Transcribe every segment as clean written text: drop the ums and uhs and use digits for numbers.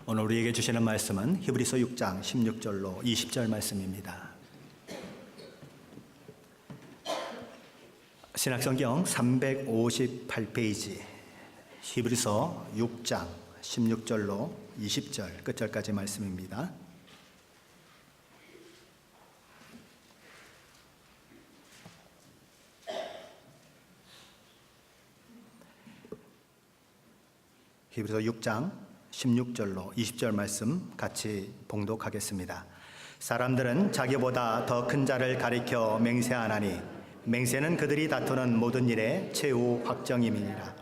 오늘 우리에게 주시는 말씀은 히브리서 6장 16절로 20절 말씀입니다. 신약성경 358페이지 히브리서 6장 16절로 20절 끝절까지 말씀입니다. 히브리서 6장 16절로 20절 말씀 같이 봉독하겠습니다. 사람들은 자기보다 더 큰 자를 가리켜 맹세하나니 맹세는 그들이 다투는 모든 일의 최후 확정임이니라.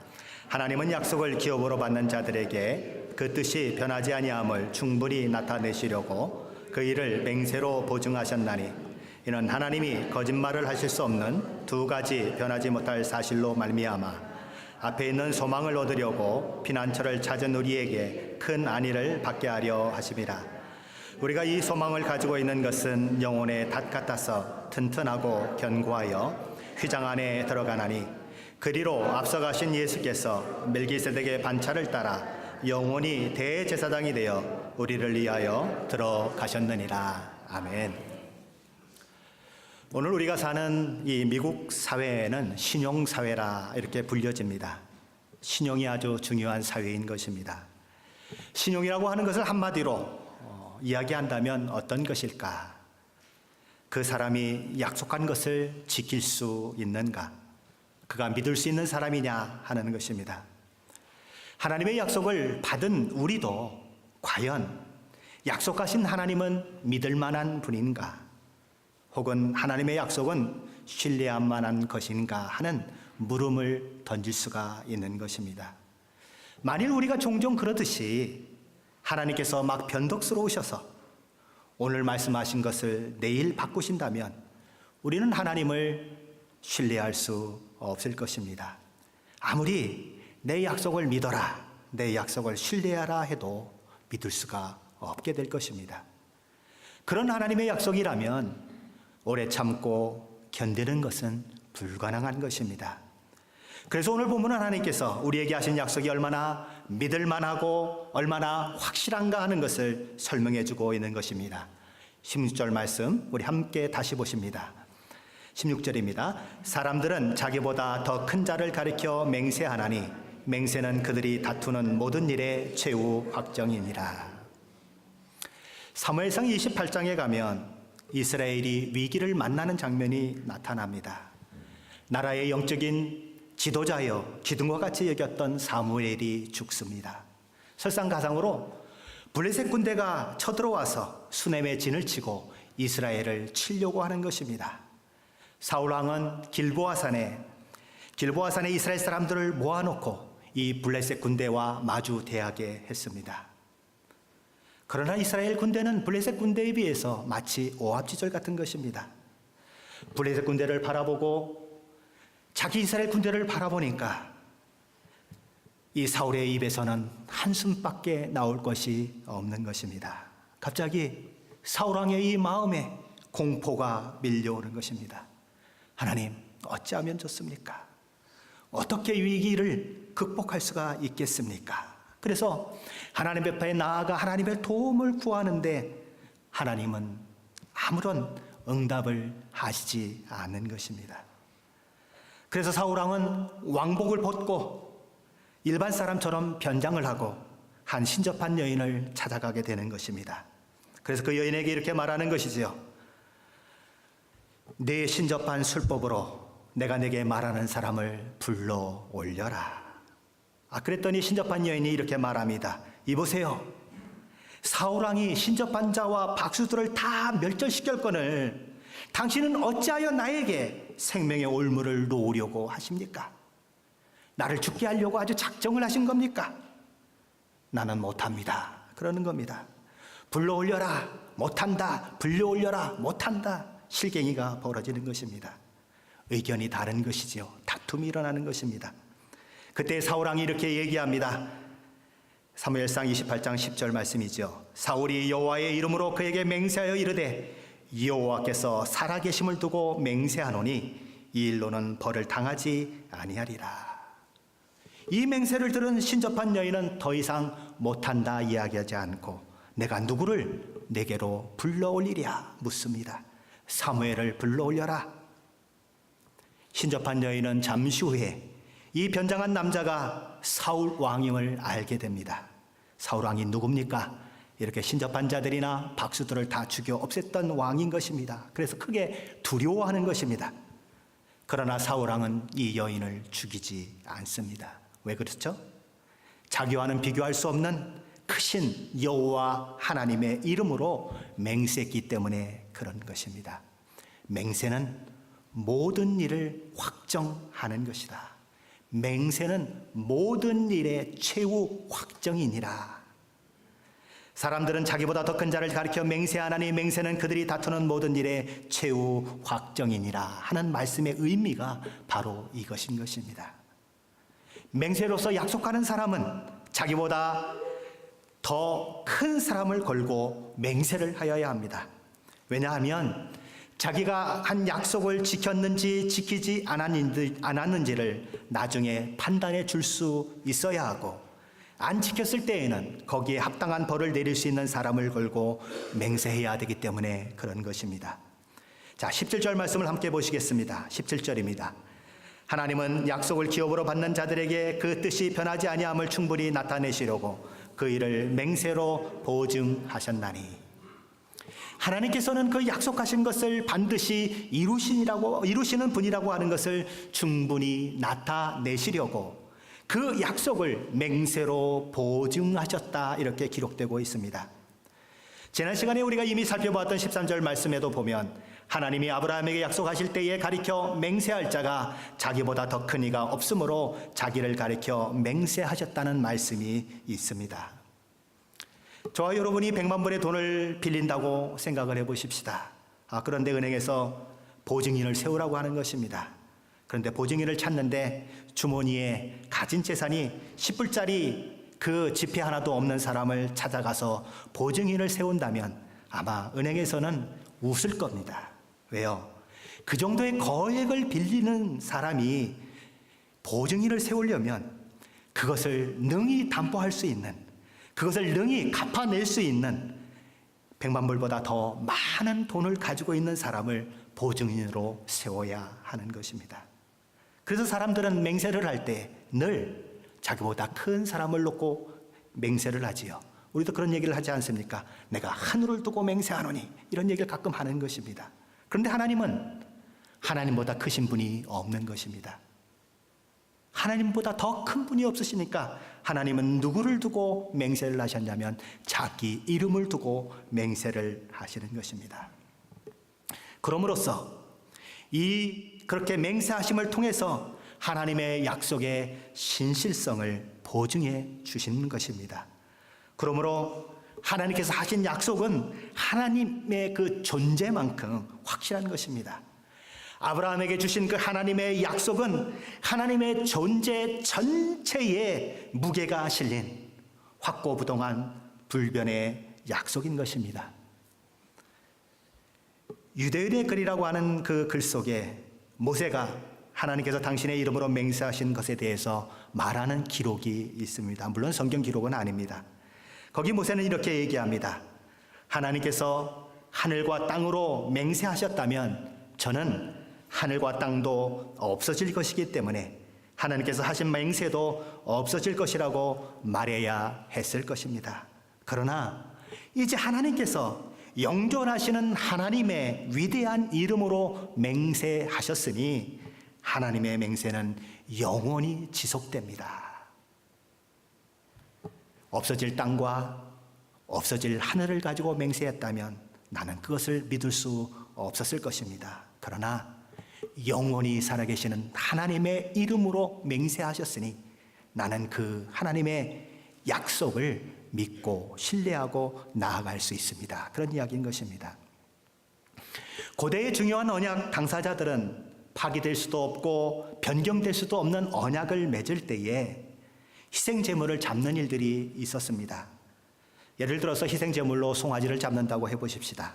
하나님은 약속을 기업으로 받는 자들에게 그 뜻이 변하지 아니함을 충분히 나타내시려고 그 일을 맹세로 보증하셨나니 이는 하나님이 거짓말을 하실 수 없는 두 가지 변하지 못할 사실로 말미암아 앞에 있는 소망을 얻으려고 피난처를 찾은 우리에게 큰 안위를 받게 하려 하심이라. 우리가 이 소망을 가지고 있는 것은 영혼의 닷 같아서 튼튼하고 견고하여 휘장 안에 들어가나니 그리로 앞서가신 예수께서 멜기세덱의 반차를 따라 영원히 대제사장이 되어 우리를 위하여 들어가셨느니라. 아멘. 오늘 우리가 사는 이 미국 사회는 신용사회라 이렇게 불려집니다. 신용이 아주 중요한 사회인 것입니다. 신용이라고 하는 것을 한마디로 이야기한다면 어떤 것일까? 그 사람이 약속한 것을 지킬 수 있는가? 그가 믿을 수 있는 사람이냐 하는 것입니다. 하나님의 약속을 받은 우리도 과연 약속하신 하나님은 믿을 만한 분인가? 혹은 하나님의 약속은 신뢰할 만한 것인가 하는 물음을 던질 수가 있는 것입니다. 만일 우리가 종종 그러듯이 하나님께서 막 변덕스러우셔서 오늘 말씀하신 것을 내일 바꾸신다면 우리는 하나님을 신뢰할 수 없을 것입니다. 아무리 내 약속을 믿어라, 내 약속을 신뢰하라 해도 믿을 수가 없게 될 것입니다. 그런 하나님의 약속이라면 오래 참고 견디는 것은 불가능한 것입니다. 그래서 오늘 본문은 하나님께서 우리에게 하신 약속이 얼마나 믿을 만하고 얼마나 확실한가 하는 것을 설명해 주고 있는 것입니다. 16절 말씀 우리 함께 다시 보십니다. 16절입니다. 사람들은 자기보다 더 큰 자를 가리켜 맹세하나니 맹세는 그들이 다투는 모든 일의 최후 확정이니라. 사무엘상 28장에 가면 이스라엘이 위기를 만나는 장면이 나타납니다. 나라의 영적인 지도자여 기둥과 같이 여겼던 사무엘이 죽습니다. 설상가상으로 블레셋 군대가 쳐들어와서 수넴의 진을 치고 이스라엘을 치려고 하는 것입니다. 사울왕은 길보아산에 이스라엘 사람들을 모아놓고 이 블레셋 군대와 마주 대하게 했습니다. 그러나 이스라엘 군대는 블레셋 군대에 비해서 마치 오합지졸 같은 것입니다. 블레셋 군대를 바라보고 자기 이스라엘 군대를 바라보니까 이 사울의 입에서는 한숨밖에 나올 것이 없는 것입니다. 갑자기 사울왕의 이 마음에 공포가 밀려오는 것입니다. 하나님, 어찌하면 좋습니까? 어떻게 위기를 극복할 수가 있겠습니까? 그래서 하나님 앞에 나아가 하나님의 도움을 구하는데 하나님은 아무런 응답을 하시지 않는 것입니다. 그래서 사울왕은 왕복을 벗고 일반 사람처럼 변장을 하고 한 신접한 여인을 찾아가게 되는 것입니다. 그래서 그 여인에게 이렇게 말하는 것이지요. 네 신접한 술법으로 내가 내게 말하는 사람을 불러 올려라. 그랬더니 신접한 여인이 이렇게 말합니다. 이보세요. 사울왕이 신접한 자와 박수들을 다 멸절시켰거늘 당신은 어찌하여 나에게 생명의 올무를 놓으려고 하십니까? 나를 죽게 하려고 아주 작정을 하신 겁니까? 나는 못합니다. 그러는 겁니다. 불러 올려라. 못한다. 불러 올려라. 못한다. 실갱이가 벌어지는 것입니다. 의견이 다른 것이지요. 다툼이 일어나는 것입니다. 그때 사울왕이 이렇게 얘기합니다. 사무엘상 28장 10절 말씀이죠. 사울이 여호와의 이름으로 그에게 맹세하여 이르되 여호와께서 살아계심을 두고 맹세하노니 이 일로는 벌을 당하지 아니하리라. 이 맹세를 들은 신접한 여인은 더 이상 못한다 이야기하지 않고 내가 누구를 내게로 불러올리랴 묻습니다. 사무엘을 불러올려라. 신접한 여인은 잠시 후에 이 변장한 남자가 사울 왕임을 알게 됩니다. 사울 왕이 누굽니까? 이렇게 신접한 자들이나 박수들을 다 죽여 없앴던 왕인 것입니다. 그래서 크게 두려워하는 것입니다. 그러나 사울 왕은 이 여인을 죽이지 않습니다. 왜 그렇죠? 자기와는 비교할 수 없는 크신 여호와 하나님의 이름으로 맹세했기 때문에 그런 것입니다. 맹세는 모든 일을 확정하는 것이다. 맹세는 모든 일의 최후 확정이니라. 사람들은 자기보다 더 큰 자를 가리켜 맹세하나니 맹세는 그들이 다투는 모든 일의 최후 확정이니라 하는 말씀의 의미가 바로 이것인 것입니다. 맹세로서 약속하는 사람은 자기보다 더 큰 사람을 걸고 맹세를 하여야 합니다. 왜냐하면 자기가 한 약속을 지켰는지 지키지 않았는지를 나중에 판단해 줄 수 있어야 하고, 안 지켰을 때에는 거기에 합당한 벌을 내릴 수 있는 사람을 걸고 맹세해야 되기 때문에 그런 것입니다. 자, 17절 말씀을 함께 보시겠습니다. 17절입니다. 하나님은 약속을 기업으로 받는 자들에게 그 뜻이 변하지 아니함을 충분히 나타내시려고 그 일을 맹세로 보증하셨나니. 하나님께서는 그 약속하신 것을 반드시 이루시는 분이라고 하는 것을 충분히 나타내시려고 그 약속을 맹세로 보증하셨다, 이렇게 기록되고 있습니다. 지난 시간에 우리가 이미 살펴보았던 13절 말씀에도 보면 하나님이 아브라함에게 약속하실 때에 가리켜 맹세할 자가 자기보다 더 큰 이가 없으므로 자기를 가리켜 맹세하셨다는 말씀이 있습니다. 저와 여러분이 100만 불의 돈을 빌린다고 생각을 해보십시다. 그런데 은행에서 보증인을 세우라고 하는 것입니다. 그런데 보증인을 찾는데 주머니에 가진 재산이 10불짜리 그 지폐 하나도 없는 사람을 찾아가서 보증인을 세운다면 아마 은행에서는 웃을 겁니다. 왜요? 그 정도의 거액을 빌리는 사람이 보증인을 세우려면 그것을 능히 담보할 수 있는, 그것을 능히 갚아낼 수 있는 100만 불보다 더 많은 돈을 가지고 있는 사람을 보증인으로 세워야 하는 것입니다. 그래서 사람들은 맹세를 할 때 늘 자기보다 큰 사람을 놓고 맹세를 하지요. 우리도 그런 얘기를 하지 않습니까? 내가 하늘을 두고 맹세하노니, 이런 얘기를 가끔 하는 것입니다. 그런데 하나님은 하나님보다 크신 분이 없는 것입니다. 하나님보다 더 큰 분이 없으시니까 하나님은 누구를 두고 맹세를 하셨냐면 자기 이름을 두고 맹세를 하시는 것입니다. 그럼으로써 그렇게 맹세하심을 통해서 하나님의 약속의 신실성을 보증해 주시는 것입니다. 그러므로 하나님께서 하신 약속은 하나님의 그 존재만큼 확실한 것입니다. 아브라함에게 주신 그 하나님의 약속은 하나님의 존재 전체에 무게가 실린 확고부동한 불변의 약속인 것입니다. 유대인의 글이라고 하는 그 글 속에 모세가 하나님께서 당신의 이름으로 맹세하신 것에 대해서 말하는 기록이 있습니다. 물론 성경 기록은 아닙니다. 거기 모세는 이렇게 얘기합니다. 하나님께서 하늘과 땅으로 맹세하셨다면 저는 하늘과 땅도 없어질 것이기 때문에 하나님께서 하신 맹세도 없어질 것이라고 말해야 했을 것입니다. 그러나 이제 하나님께서 영존하시는 하나님의 위대한 이름으로 맹세하셨으니 하나님의 맹세는 영원히 지속됩니다. 없어질 땅과 없어질 하늘을 가지고 맹세했다면 나는 그것을 믿을 수 없었을 것입니다. 그러나 영원히 살아계시는 하나님의 이름으로 맹세하셨으니 나는 그 하나님의 약속을 믿고 신뢰하고 나아갈 수 있습니다. 그런 이야기인 것입니다. 고대의 중요한 언약 당사자들은 파기될 수도 없고 변경될 수도 없는 언약을 맺을 때에 희생제물을 잡는 일들이 있었습니다. 예를 들어서 희생제물로 송아지를 잡는다고 해보십시다.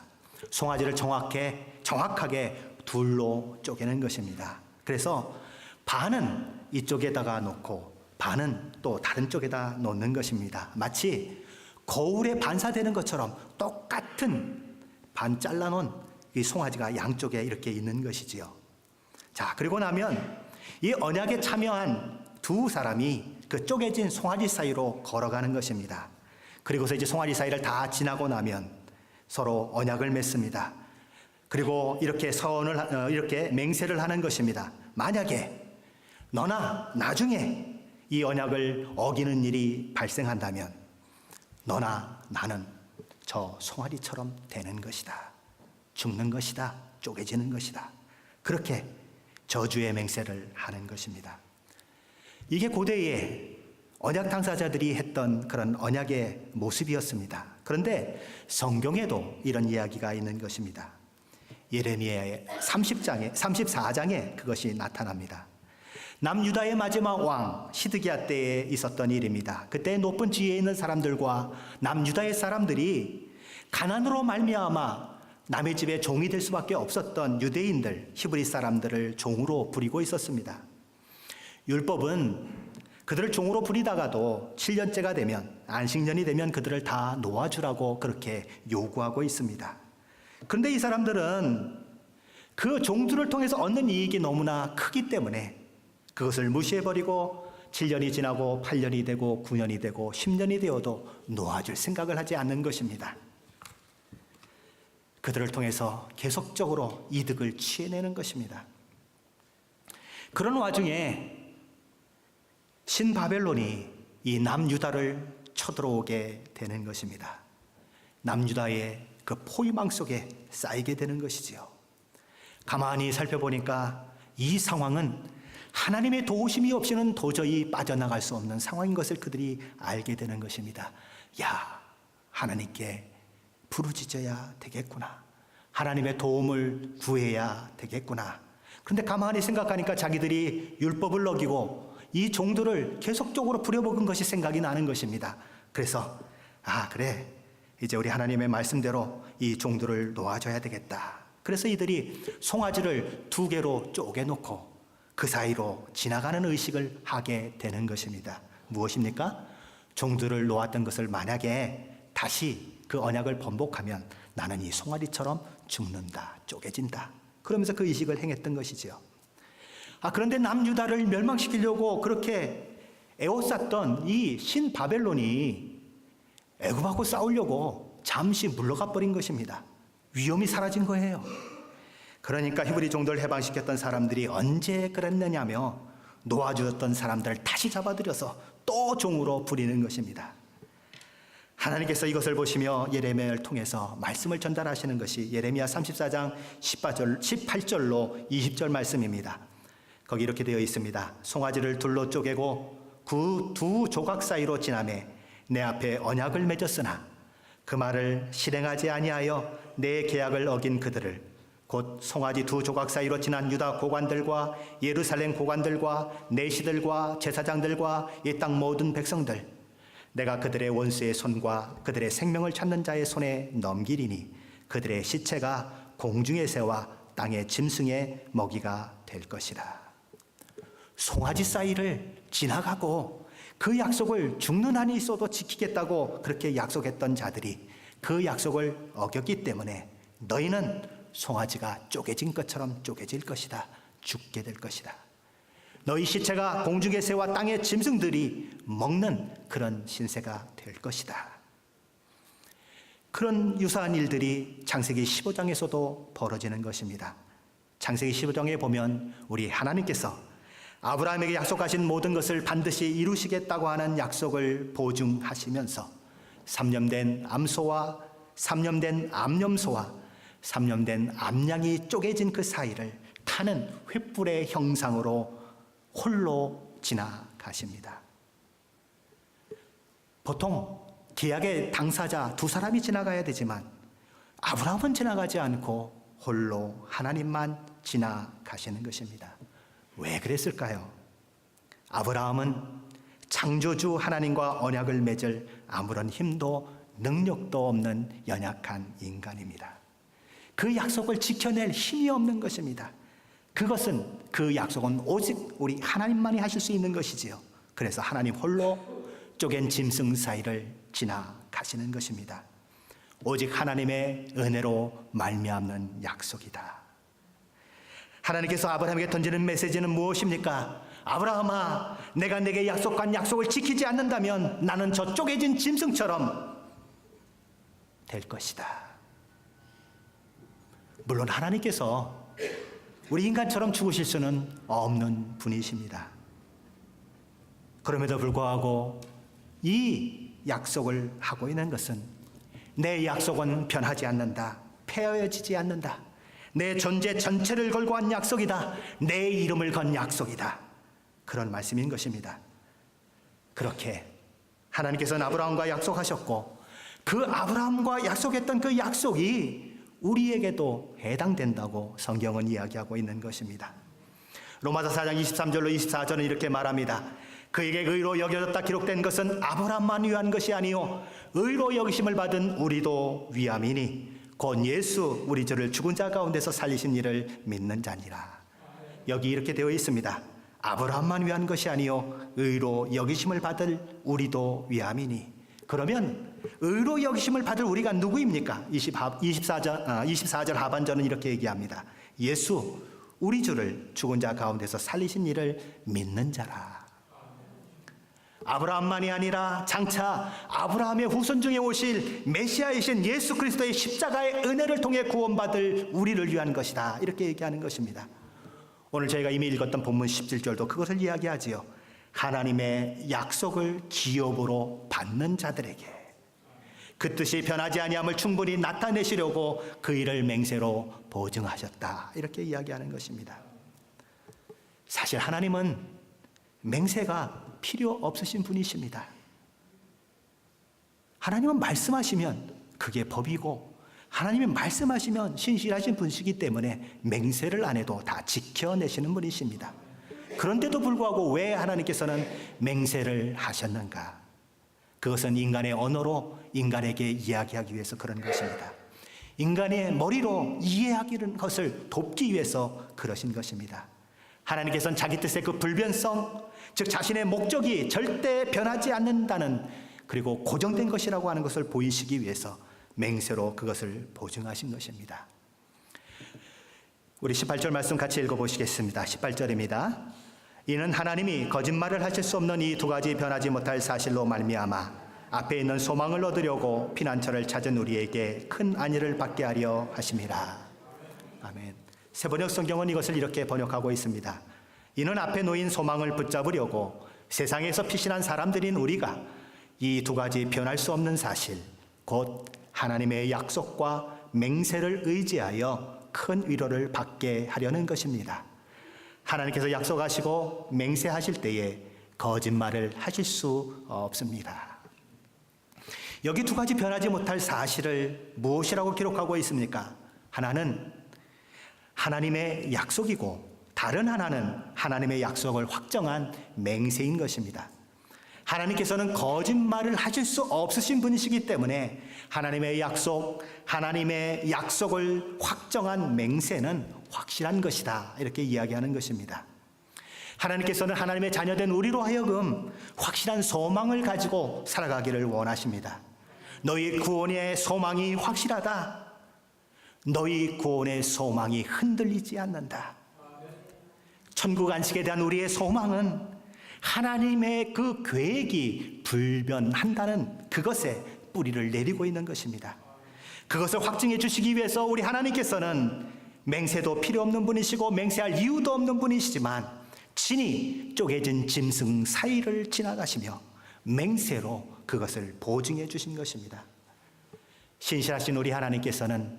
송아지를 정확하게 둘로 쪼개는 것입니다. 그래서 반은 이쪽에다가 놓고 반은 또 다른 쪽에다 놓는 것입니다. 마치 거울에 반사되는 것처럼 똑같은 반 잘라놓은 이 송아지가 양쪽에 이렇게 있는 것이지요. 자, 그리고 나면 이 언약에 참여한 두 사람이 그 쪼개진 송아지 사이로 걸어가는 것입니다. 그리고서 이제 송아지 사이를 다 지나고 나면 서로 언약을 맺습니다. 그리고 이렇게 이렇게 맹세를 하는 것입니다. 만약에 너나 나중에 이 언약을 어기는 일이 발생한다면 너나 나는 저 송아지처럼 되는 것이다. 죽는 것이다. 쪼개지는 것이다. 그렇게 저주의 맹세를 하는 것입니다. 이게 고대의 언약 당사자들이 했던 그런 언약의 모습이었습니다. 그런데 성경에도 이런 이야기가 있는 것입니다. 예레미야의 34장에 그것이 나타납니다. 남유다의 마지막 왕 시드기야 때에 있었던 일입니다. 그때 높은 지위에 있는 사람들과 남유다의 사람들이 가난으로 말미암아 남의 집에 종이 될 수밖에 없었던 유대인들, 히브리 사람들을 종으로 부리고 있었습니다. 율법은 그들을 종으로 부리다가도 7년째가 되면, 안식년이 되면 그들을 다 놓아주라고 그렇게 요구하고 있습니다. 그런데 이 사람들은 그 종들을 통해서 얻는 이익이 너무나 크기 때문에 그것을 무시해버리고 7년이 지나고 8년이 되고 9년이 되고 10년이 되어도 놓아줄 생각을 하지 않는 것입니다. 그들을 통해서 계속적으로 이득을 취해내는 것입니다. 그런 와중에 신바벨론이 이 남유다를 쳐들어오게 되는 것입니다. 남유다의 그 포위망 속에 쌓이게 되는 것이지요. 가만히 살펴보니까 이 상황은 하나님의 도우심이 없이는 도저히 빠져나갈 수 없는 상황인 것을 그들이 알게 되는 것입니다. 야, 하나님께 부르짖어야 되겠구나. 하나님의 도움을 구해야 되겠구나. 그런데 가만히 생각하니까 자기들이 율법을 어기고 이 종들을 계속적으로 부려먹은 것이 생각이 나는 것입니다. 그래서 그래, 이제 우리 하나님의 말씀대로 이 종들을 놓아줘야 되겠다. 그래서 이들이 송아지를 2개로 쪼개놓고 그 사이로 지나가는 의식을 하게 되는 것입니다. 무엇입니까? 종들을 놓았던 것을 만약에 다시 그 언약을 번복하면 나는 이 송아지처럼 죽는다, 쪼개진다. 그러면서 그 의식을 행했던 것이지요. 그런데 남유다를 멸망시키려고 그렇게 에워쌌던 이 신바벨론이 애굽하고 싸우려고 잠시 물러가 버린 것입니다. 위험이 사라진 거예요. 그러니까 히브리 종들을 해방시켰던 사람들이 언제 그랬느냐며 놓아주었던 사람들을 다시 잡아들여서 또 종으로 부리는 것입니다. 하나님께서 이것을 보시며 예레미야를 통해서 말씀을 전달하시는 것이 예레미야 34장 18절로 20절 말씀입니다. 거기 이렇게 되어 있습니다. 송아지를 둘로 쪼개고 그 2 조각 사이로 지나매 내 앞에 언약을 맺었으나 그 말을 실행하지 아니하여 내 계약을 어긴 그들을 곧 송아지 2 조각 사이로 지난 유다 고관들과 예루살렘 고관들과 내시들과 제사장들과 이 땅 모든 백성들 내가 그들의 원수의 손과 그들의 생명을 찾는 자의 손에 넘기리니 그들의 시체가 공중의 새와 땅의 짐승의 먹이가 될 것이라. 송아지 사이를 지나가고 그 약속을 죽는 한이 있어도 지키겠다고 그렇게 약속했던 자들이 그 약속을 어겼기 때문에 너희는 송아지가 쪼개진 것처럼 쪼개질 것이다. 죽게 될 것이다. 너희 시체가 공중의 새와 땅의 짐승들이 먹는 그런 신세가 될 것이다. 그런 유사한 일들이 창세기 15장에서도 벌어지는 것입니다. 창세기 15장에 보면 우리 하나님께서 아브라함에게 약속하신 모든 것을 반드시 이루시겠다고 하는 약속을 보증하시면서 3년 암소와 3년 암염소와 3년 암양이 쪼개진 그 사이를 타는 횃불의 형상으로 홀로 지나가십니다. 보통 계약의 당사자 2 사람이 지나가야 되지만 아브라함은 지나가지 않고 홀로 하나님만 지나가시는 것입니다. 왜 그랬을까요? 아브라함은 창조주 하나님과 언약을 맺을 아무런 힘도 능력도 없는 연약한 인간입니다. 그 약속을 지켜낼 힘이 없는 것입니다. 그 약속은 오직 우리 하나님만이 하실 수 있는 것이지요. 그래서 하나님 홀로 쪼갠 짐승 사이를 지나가시는 것입니다. 오직 하나님의 은혜로 말미암는 약속이다. 하나님께서 아브라함에게 던지는 메시지는 무엇입니까? 아브라함아, 내가 내게 약속한 약속을 지키지 않는다면 나는 저 쪼개진 짐승처럼 될 것이다. 물론 하나님께서 우리 인간처럼 죽으실 수는 없는 분이십니다. 그럼에도 불구하고 이 약속을 하고 있는 것은 내 약속은 변하지 않는다. 폐허해지지 않는다. 내 존재 전체를 걸고 한 약속이다. 내 이름을 건 약속이다. 그런 말씀인 것입니다. 그렇게 하나님께서는 아브라함과 약속하셨고 그 아브라함과 약속했던 그 약속이 우리에게도 해당된다고 성경은 이야기하고 있는 것입니다. 로마서 4장 23절로 24절은 이렇게 말합니다. 그에게 의로 여겨졌다 기록된 것은 아브라함만 위한 것이 아니요 의로 여기심을 받은 우리도 위함이니 곧 예수 우리 주를 죽은 자 가운데서 살리신 이를 믿는 자니라. 여기 이렇게 되어 있습니다. 아브라함만 위한 것이 아니요 의로 여기심을 받을 우리도 위함이니. 그러면 의로 여기심을 받을 우리가 누구입니까? 24절 하반절은 이렇게 얘기합니다. 예수 우리 주를 죽은 자 가운데서 살리신 이를 믿는 자라. 아브라함만이 아니라 장차 아브라함의 후손 중에 오실 메시아이신 예수 그리스도의 십자가의 은혜를 통해 구원받을 우리를 위한 것이다. 이렇게 얘기하는 것입니다. 오늘 저희가 이미 읽었던 본문 17절도 그것을 이야기하지요. 하나님의 약속을 기업으로 받는 자들에게 그 뜻이 변하지 아니함을 충분히 나타내시려고 그 일을 맹세로 보증하셨다. 이렇게 이야기하는 것입니다. 사실 하나님은 맹세가 필요 없으신 분이십니다. 하나님은 말씀하시면 그게 법이고 하나님이 말씀하시면 신실하신 분이시기 때문에 맹세를 안 해도 다 지켜내시는 분이십니다. 그런데도 불구하고 왜 하나님께서는 맹세를 하셨는가? 그것은 인간의 언어로 인간에게 이야기하기 위해서 그런 것입니다. 인간의 머리로 이해하기는 것을 돕기 위해서 그러신 것입니다. 하나님께서는 자기 뜻의 그 불변성, 즉 자신의 목적이 절대 변하지 않는다는 그리고 고정된 것이라고 하는 것을 보이시기 위해서 맹세로 그것을 보증하신 것입니다. 우리 18절 말씀 같이 읽어보시겠습니다. 18절입니다. 이는 하나님이 거짓말을 하실 수 없는 이 두 가지 변하지 못할 사실로 말미암아 앞에 있는 소망을 얻으려고 피난처를 찾은 우리에게 큰 안위를 받게 하려 하심이라. 아멘. 새번역 성경은 이것을 이렇게 번역하고 있습니다. 이는 앞에 놓인 소망을 붙잡으려고 세상에서 피신한 사람들인 우리가 이 두 가지 변할 수 없는 사실, 곧 하나님의 약속과 맹세를 의지하여 큰 위로를 받게 하려는 것입니다. 하나님께서 약속하시고 맹세하실 때에 거짓말을 하실 수 없습니다. 여기 두 가지 변하지 못할 사실을 무엇이라고 기록하고 있습니까? 하나는 하나님의 약속이고 다른 하나는 하나님의 약속을 확정한 맹세인 것입니다. 하나님께서는 거짓말을 하실 수 없으신 분이시기 때문에 하나님의 약속, 하나님의 약속을 확정한 맹세는 확실한 것이다. 이렇게 이야기하는 것입니다. 하나님께서는 하나님의 자녀된 우리로 하여금 확실한 소망을 가지고 살아가기를 원하십니다. 너희 구원의 소망이 확실하다. 너희 구원의 소망이 흔들리지 않는다. 천국 안식에 대한 우리의 소망은 하나님의 그 계획이 불변한다는 그것에 뿌리를 내리고 있는 것입니다. 그것을 확증해 주시기 위해서 우리 하나님께서는 맹세도 필요 없는 분이시고 맹세할 이유도 없는 분이시지만 친히 쪼개진 짐승 사이를 지나가시며 맹세로 그것을 보증해 주신 것입니다. 신실하신 우리 하나님께서는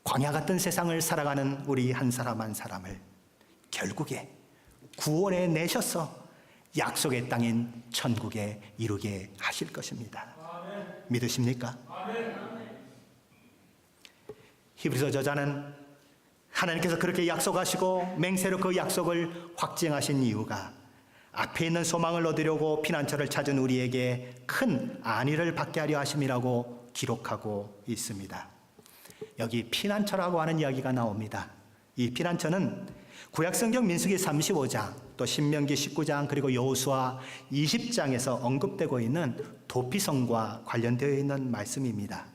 광야 같은 세상을 살아가는 우리 한 사람 한 사람을 결국에 구원해 내셔서 약속의 땅인 천국에 이루게 하실 것입니다. 아멘. 믿으십니까? 아멘. 히브리서 저자는 하나님께서 그렇게 약속하시고 맹세로 그 약속을 확증하신 이유가 앞에 있는 소망을 얻으려고 피난처를 찾은 우리에게 큰 안위를 받게 하려 하심이라고 기록하고 있습니다. 여기 피난처라고 하는 이야기가 나옵니다. 이 피난처는 구약성경 민수기 35장, 또 신명기 19장, 그리고 여호수아 20장에서 언급되고 있는 도피성과 관련되어 있는 말씀입니다.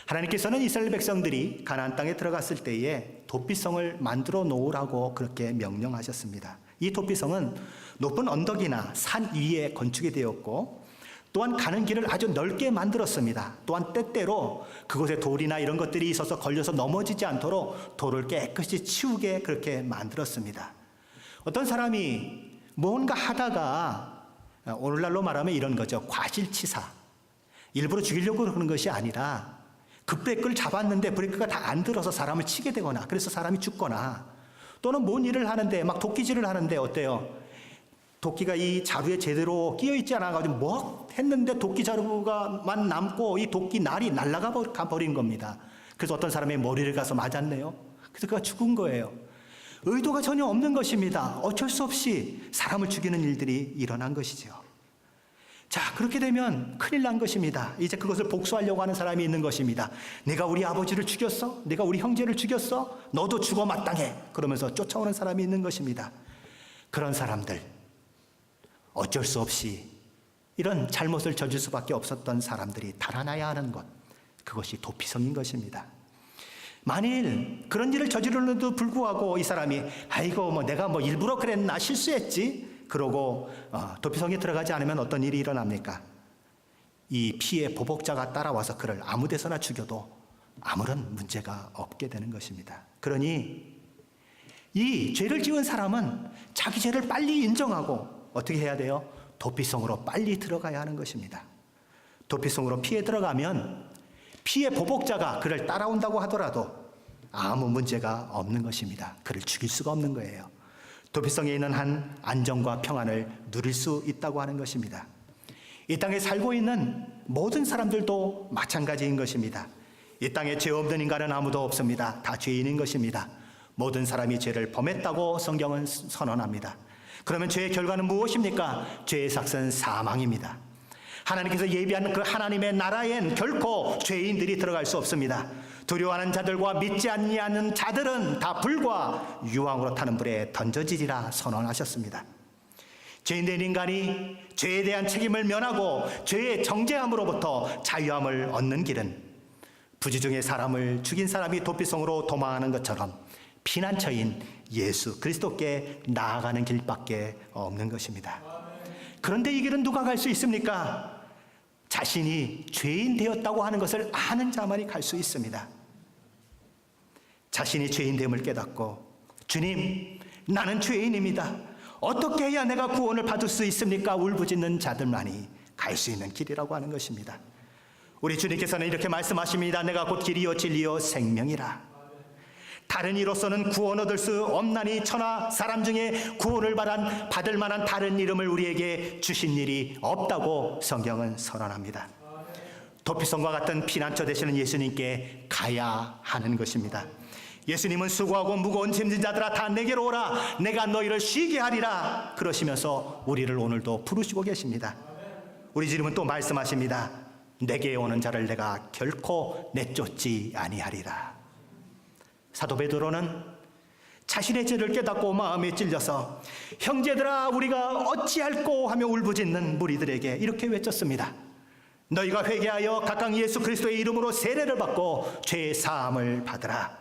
하나님께서는 이스라엘 백성들이 가나안 땅에 들어갔을 때에 도피성을 만들어 놓으라고 그렇게 명령하셨습니다. 이 도피성은 높은 언덕이나 산 위에 건축이 되었고, 또한 가는 길을 아주 넓게 만들었습니다. 또한 때때로 그곳에 돌이나 이런 것들이 있어서 걸려서 넘어지지 않도록 돌을 깨끗이 치우게 그렇게 만들었습니다. 어떤 사람이 뭔가 하다가, 오늘날로 말하면 이런 거죠. 과실치사. 일부러 죽이려고 그러는 것이 아니라 급브레이크를 잡았는데 브레이크가 다 안 들어서 사람을 치게 되거나, 그래서 사람이 죽거나, 또는 뭔 일을 하는데 막 도끼질을 하는데 어때요? 도끼가 이 자루에 제대로 끼어 있지 않아가지고 뭐 했는데 도끼 자루가만 남고 이 도끼 날이 날아가 버린 겁니다. 그래서 어떤 사람의 머리를 가서 맞았네요. 그래서 그가 죽은 거예요. 의도가 전혀 없는 것입니다. 어쩔 수 없이 사람을 죽이는 일들이 일어난 것이죠. 자, 그렇게 되면 큰일 난 것입니다. 이제 그것을 복수하려고 하는 사람이 있는 것입니다. 내가 우리 아버지를 죽였어? 내가 우리 형제를 죽였어? 너도 죽어 마땅해. 그러면서 쫓아오는 사람이 있는 것입니다. 그런 사람들, 어쩔 수 없이 이런 잘못을 저질 수밖에 없었던 사람들이 달아나야 하는 것, 그것이 도피성인 것입니다. 만일 그런 일을 저지르는데도 불구하고 이 사람이 아이고 뭐 내가 뭐 일부러 그랬나, 실수했지, 그러고 도피성에 들어가지 않으면 어떤 일이 일어납니까? 이 피해 보복자가 따라와서 그를 아무 데서나 죽여도 아무런 문제가 없게 되는 것입니다. 그러니 이 죄를 지은 사람은 자기 죄를 빨리 인정하고 어떻게 해야 돼요? 도피성으로 빨리 들어가야 하는 것입니다. 도피성으로 피해 들어가면 피해 보복자가 그를 따라온다고 하더라도 아무 문제가 없는 것입니다. 그를 죽일 수가 없는 거예요. 도피성에 있는 한 안정과 평안을 누릴 수 있다고 하는 것입니다. 이 땅에 살고 있는 모든 사람들도 마찬가지인 것입니다. 이 땅에 죄 없는 인간은 아무도 없습니다. 다 죄인인 것입니다. 모든 사람이 죄를 범했다고 성경은 선언합니다. 그러면 죄의 결과는 무엇입니까? 죄의 삭은 사망입니다. 하나님께서 예비한 그 하나님의 나라엔 결코 죄인들이 들어갈 수 없습니다. 두려워하는 자들과 믿지 아니하는 자들은 다 불과 유황으로 타는 불에 던져지리라 선언하셨습니다. 죄인된 인간이 죄에 대한 책임을 면하고 죄의 정죄함으로부터 자유함을 얻는 길은 부지중에 사람을 죽인 사람이 도피성으로 도망하는 것처럼 피난처인 예수 그리스도께 나아가는 길밖에 없는 것입니다. 그런데 이 길은 누가 갈 수 있습니까? 자신이 죄인 되었다고 하는 것을 아는 자만이 갈 수 있습니다. 자신이 죄인됨을 깨닫고 주님, 나는 죄인입니다. 어떻게 해야 내가 구원을 받을 수 있습니까? 울부짖는 자들만이 갈 수 있는 길이라고 하는 것입니다. 우리 주님께서는 이렇게 말씀하십니다. 내가 곧 길이요 진리요 생명이라. 다른 이로서는 구원 얻을 수 없나니 천하 사람 중에 구원을 받을 만한 다른 이름을 우리에게 주신 일이 없다고 성경은 선언합니다. 도피성과 같은 피난처 되시는 예수님께 가야 하는 것입니다. 예수님은 수고하고 무거운 짐진 자들아 다 내게로 오라, 내가 너희를 쉬게 하리라 그러시면서 우리를 오늘도 부르시고 계십니다. 우리 주님은 또 말씀하십니다. 내게 오는 자를 내가 결코 내쫓지 아니하리라. 사도 베드로는 자신의 죄를 깨닫고 마음에 찔려서 형제들아 우리가 어찌할꼬 하며 울부짖는 무리들에게 이렇게 외쳤습니다. 너희가 회개하여 각각 예수 그리스도의 이름으로 세례를 받고 죄의 사함을 받으라.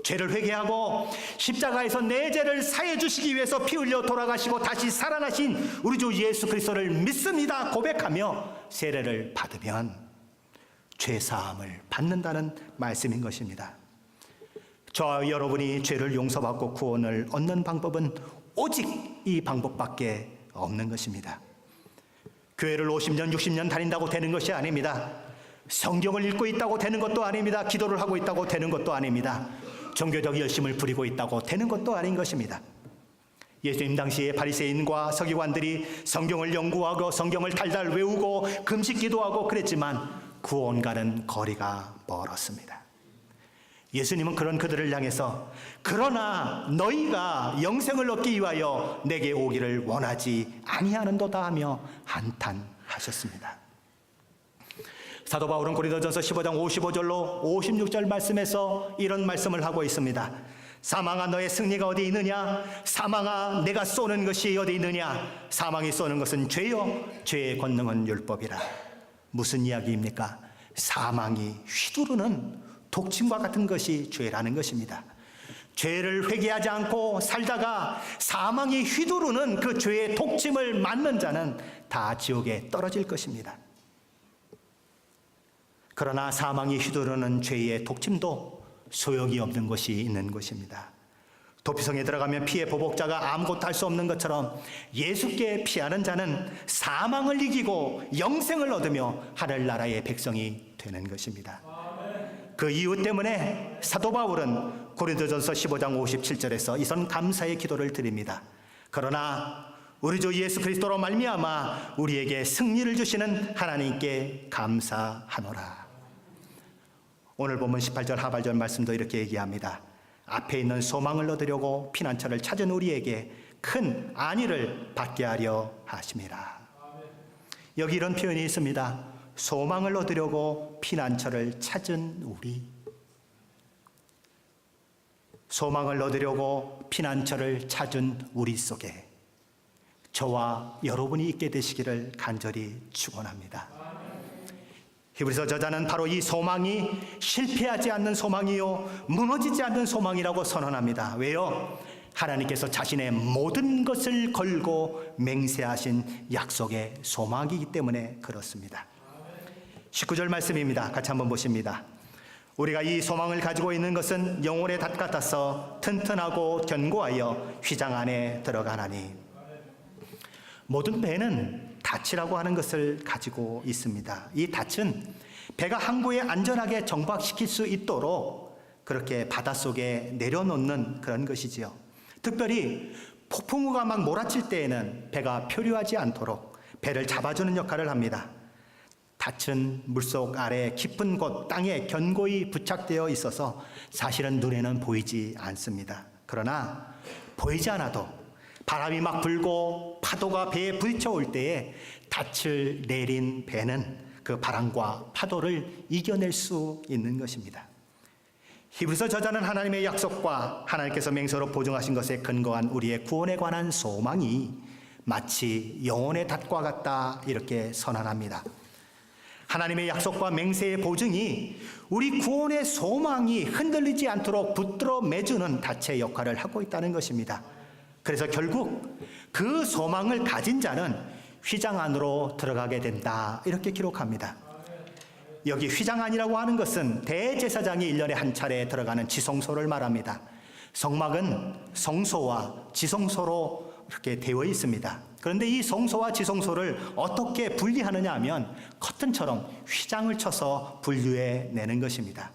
죄를 회개하고 십자가에서 내 죄를 사해 주시기 위해서 피 흘려 돌아가시고 다시 살아나신 우리 주 예수 그리스도를 믿습니다 고백하며 세례를 받으면 죄 사함을 받는다는 말씀인 것입니다. 저와 여러분이 죄를 용서받고 구원을 얻는 방법은 오직 이 방법밖에 없는 것입니다. 교회를 50년, 60년 다닌다고 되는 것이 아닙니다. 성경을 읽고 있다고 되는 것도 아닙니다. 기도를 하고 있다고 되는 것도 아닙니다. 종교적 열심을 부리고 있다고 되는 것도 아닌 것입니다. 예수님 당시에 바리새인과 서기관들이 성경을 연구하고 성경을 달달 외우고 금식 기도하고 그랬지만 구원과는 거리가 멀었습니다. 예수님은 그런 그들을 향해서 그러나 너희가 영생을 얻기 위하여 내게 오기를 원하지 아니하는도다 하며 한탄하셨습니다. 사도 바울은 고린도전서 15장 55절로 56절 말씀에서 이런 말씀을 하고 있습니다. 사망아 너의 승리가 어디 있느냐? 사망아 내가 쏘는 것이 어디 있느냐? 사망이 쏘는 것은 죄요, 죄의 권능은 율법이라. 무슨 이야기입니까? 사망이 휘두르는 독침과 같은 것이 죄라는 것입니다. 죄를 회개하지 않고 살다가 사망이 휘두르는 그 죄의 독침을 맞는 자는 다 지옥에 떨어질 것입니다. 그러나 사망이 휘두르는 죄의 독침도 소용이 없는 것이 있는 것입니다. 도피성에 들어가면 피의 보복자가 아무것도 할 수 없는 것처럼 예수께 피하는 자는 사망을 이기고 영생을 얻으며 하늘나라의 백성이 되는 것입니다. 그 이유 때문에 사도 바울은 고린도전서 15장 57절에서 이런 감사의 기도를 드립니다. 그러나 우리 주 예수 그리스도로 말미암아 우리에게 승리를 주시는 하나님께 감사하노라. 오늘 본문 18절 하반절 말씀도 이렇게 얘기합니다. 앞에 있는 소망을 얻으려고 피난처를 찾은 우리에게 큰 안위를 받게 하려 하심이라. 여기 이런 표현이 있습니다. 소망을 얻으려고 피난처를 찾은 우리. 소망을 얻으려고 피난처를 찾은 우리 속에 저와 여러분이 있게 되시기를 간절히 축원합니다. 히브리서 저자는 바로 이 소망이 실패하지 않는 소망이요 무너지지 않는 소망이라고 선언합니다. 왜요? 하나님께서 자신의 모든 것을 걸고 맹세하신 약속의 소망이기 때문에 그렇습니다. 19절 말씀입니다. 같이 한번 보십니다. 우리가 이 소망을 가지고 있는 것은 영혼의 닷 같아서 튼튼하고 견고하여 휘장 안에 들어가나니. 모든 배는 닻이라고 하는 것을 가지고 있습니다. 이 닻은 배가 항구에 안전하게 정박시킬 수 있도록 그렇게 바닷속에 내려놓는 그런 것이지요. 특별히 폭풍우가 막 몰아칠 때에는 배가 표류하지 않도록 배를 잡아주는 역할을 합니다. 닻은 물속 아래 깊은 곳 땅에 견고히 부착되어 있어서 사실은 눈에는 보이지 않습니다. 그러나 보이지 않아도 바람이 막 불고 파도가 배에 부딪혀 올 때에 닻을 내린 배는 그 바람과 파도를 이겨낼 수 있는 것입니다. 히브리서 저자는 하나님의 약속과 하나님께서 맹세로 보증하신 것에 근거한 우리의 구원에 관한 소망이 마치 영혼의 닷과 같다 이렇게 선언합니다. 하나님의 약속과 맹세의 보증이 우리 구원의 소망이 흔들리지 않도록 붙들어 매주는 닻의 역할을 하고 있다는 것입니다. 그래서 결국 그 소망을 가진 자는 휘장 안으로 들어가게 된다 이렇게 기록합니다. 여기 휘장 안이라고 하는 것은 대제사장이 1년에 한 차례 들어가는 지성소를 말합니다. 성막은 성소와 지성소로 이렇게 되어 있습니다. 그런데 이 성소와 지성소를 어떻게 분리하느냐 하면 커튼처럼 휘장을 쳐서 분류해 내는 것입니다.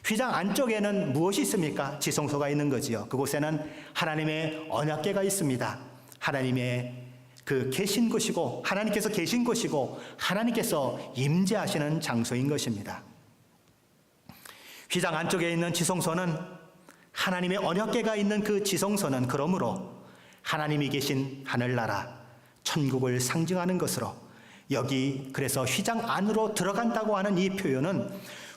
휘장 안쪽에는 무엇이 있습니까? 지성소가 있는 거지요. 그곳에는 하나님의 언약궤가 있습니다. 하나님의 그 계신 곳이고 하나님께서 계신 곳이고 하나님께서 임재하시는 장소인 것입니다. 휘장 안쪽에 있는 지성소는 하나님의 언약궤가 있는 그 지성소는 그러므로 하나님이 계신 하늘나라 천국을 상징하는 것으로 여기 그래서 휘장 안으로 들어간다고 하는 이 표현은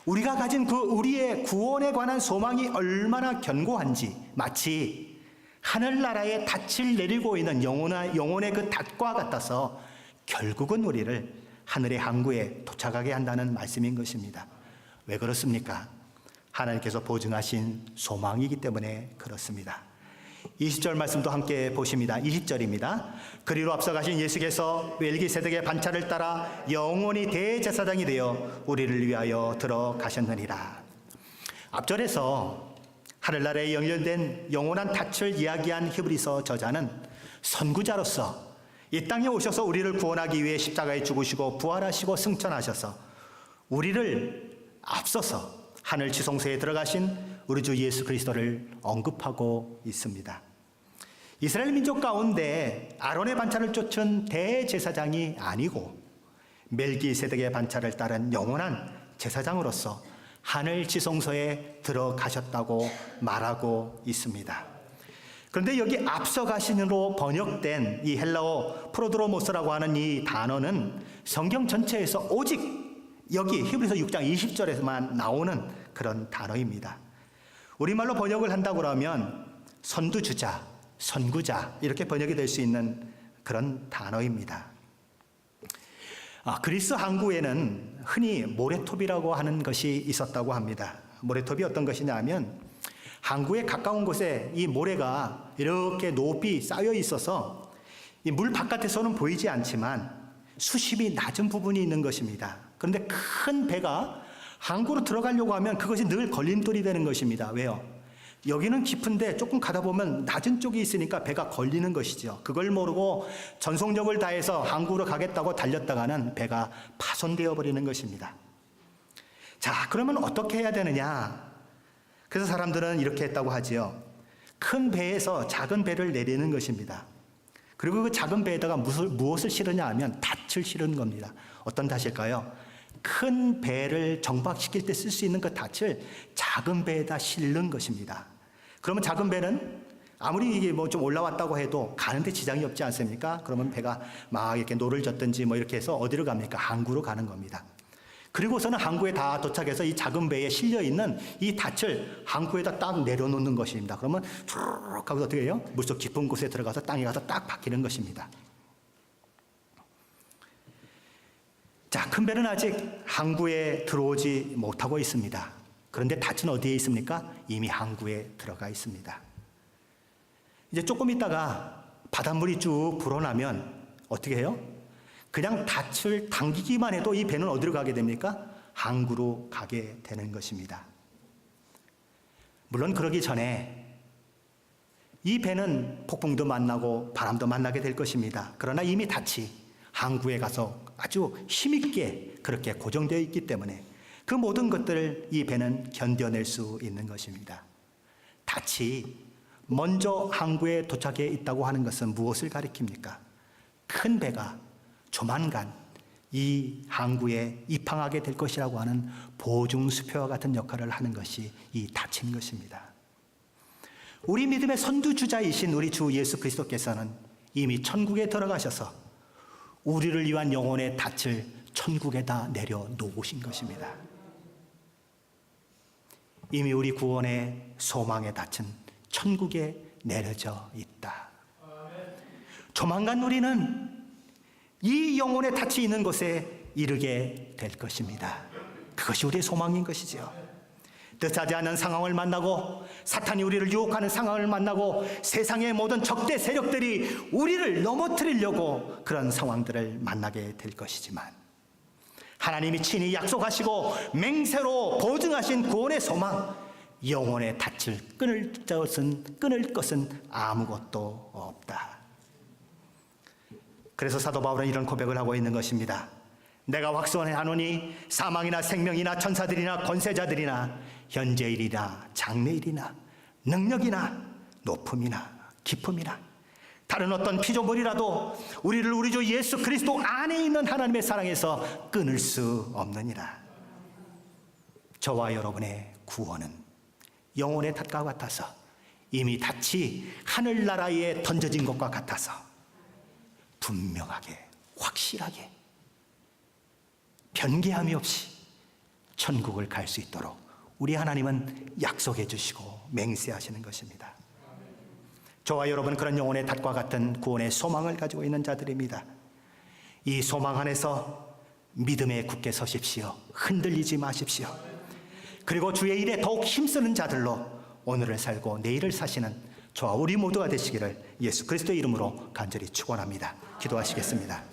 우리가 가진 그 우리의 구원에 관한 소망이 얼마나 견고한지 마치 하늘나라의 닻을 내리고 있는 영혼의 그 닻과 같아서 결국은 우리를 하늘의 항구에 도착하게 한다는 말씀인 것입니다. 왜 그렇습니까? 하나님께서 보증하신 소망이기 때문에 그렇습니다. 20절 말씀도 함께 보십니다. 20절입니다. 그리로 앞서가신 예수께서 멜기세덱의 반차를 따라 영원히 대제사장이 되어 우리를 위하여 들어가셨느니라. 앞절에서 하늘나라에 연결된 영원한 닻을 이야기한 히브리서 저자는 선구자로서 이 땅에 오셔서 우리를 구원하기 위해 십자가에 죽으시고 부활하시고 승천하셔서 우리를 앞서서 하늘 지성소에 들어가신 우리 주 예수 그리스도를 언급하고 있습니다. 이스라엘 민족 가운데 아론의 반차를 쫓은 대제사장이 아니고 멜기세덱의 반차를 따른 영원한 제사장으로서 하늘 지성소에 들어가셨다고 말하고 있습니다. 그런데 여기 앞서가신으로 번역된 이 헬라어 프로드로모스라고 하는 이 단어는 성경 전체에서 오직 여기 히브리서 6장 20절에서만 나오는 그런 단어입니다. 우리말로 번역을 한다고 그러면 선두주자, 선구자 이렇게 번역이 될 수 있는 그런 단어입니다. 그리스 항구에는 흔히 모래톱이라고 하는 것이 있었다고 합니다. 모래톱이 어떤 것이냐 하면 항구에 가까운 곳에 이 모래가 이렇게 높이 쌓여 있어서 이 물 바깥에서는 보이지 않지만 수심이 낮은 부분이 있는 것입니다. 그런데 큰 배가 항구로 들어가려고 하면 그것이 늘 걸림돌이 되는 것입니다. 왜요? 여기는 깊은데 조금 가다 보면 낮은 쪽이 있으니까 배가 걸리는 것이죠. 그걸 모르고 전속력을 다해서 항구로 가겠다고 달렸다가는 배가 파손되어 버리는 것입니다. 자, 그러면 어떻게 해야 되느냐? 그래서 사람들은 이렇게 했다고 하지요. 큰 배에서 작은 배를 내리는 것입니다. 그리고 그 작은 배에다가 무엇을 실으냐 하면 닻을 실은 겁니다. 어떤 닻일까요? 큰 배를 정박시킬 때 쓸 수 있는 그 닻을 작은 배에다 실는 것입니다. 그러면 작은 배는 아무리 이게 뭐 좀 올라왔다고 해도 가는데 지장이 없지 않습니까? 그러면 배가 막 이렇게 노를 젓든지 뭐 이렇게 해서 어디로 갑니까? 항구로 가는 겁니다. 그리고서는 항구에 다 도착해서 이 작은 배에 실려 있는 이 닻을 항구에다 딱 내려놓는 것입니다. 그러면 쭉 하고 어떻게 해요? 물속 깊은 곳에 들어가서 땅에 가서 딱 박히는 것입니다. 자, 큰 배는 아직 항구에 들어오지 못하고 있습니다. 그런데 닻은 어디에 있습니까? 이미 항구에 들어가 있습니다. 이제 조금 있다가 바닷물이 쭉 불어나면 어떻게 해요? 그냥 닻을 당기기만 해도 이 배는 어디로 가게 됩니까? 항구로 가게 되는 것입니다. 물론 그러기 전에 이 배는 폭풍도 만나고 바람도 만나게 될 것입니다. 그러나 이미 닻이 항구에 가서 아주 힘있게 그렇게 고정되어 있기 때문에 그 모든 것들을 이 배는 견뎌낼 수 있는 것입니다. 닻이 먼저 항구에 도착해 있다고 하는 것은 무엇을 가리킵니까? 큰 배가 조만간 이 항구에 입항하게 될 것이라고 하는 보증수표와 같은 역할을 하는 것이 이 닻인 것입니다. 우리 믿음의 선두주자이신 우리 주 예수 그리스도께서는 이미 천국에 들어가셔서 우리를 위한 영혼의 닻을 천국에다 내려놓으신 것입니다. 이미 우리 구원의 소망의 닻은 천국에 내려져 있다. 조만간 우리는 이 영혼의 닻이 있는 곳에 이르게 될 것입니다. 그것이 우리의 소망인 것이죠. 뜻하지 않은 상황을 만나고 사탄이 우리를 유혹하는 상황을 만나고 세상의 모든 적대 세력들이 우리를 넘어뜨리려고 그런 상황들을 만나게 될 것이지만 하나님이 친히 약속하시고 맹세로 보증하신 구원의 소망, 영혼의 닻을 끊을 것은 아무것도 없다. 그래서 사도 바울은 이런 고백을 하고 있는 것입니다. 내가 확신하노니 사망이나 생명이나 천사들이나 권세자들이나 현재일이나 장래일이나 능력이나 높음이나 깊음이나 다른 어떤 피조물이라도 우리를 우리 주 예수 그리스도 안에 있는 하나님의 사랑에서 끊을 수 없느니라. 저와 여러분의 구원은 영혼의 덫과 같아서 이미 닻이 하늘나라에 던져진 것과 같아서 분명하게 확실하게 변개함이 없이 천국을 갈 수 있도록 우리 하나님은 약속해 주시고 맹세하시는 것입니다. 저와 여러분 그런 영혼의 덫과 같은 구원의 소망을 가지고 있는 자들입니다. 이 소망 안에서 믿음에 굳게 서십시오. 흔들리지 마십시오. 그리고 주의 일에 더욱 힘쓰는 자들로 오늘을 살고 내일을 사시는 저와 우리 모두가 되시기를 예수 그리스도의 이름으로 간절히 축원합니다. 기도하시겠습니다.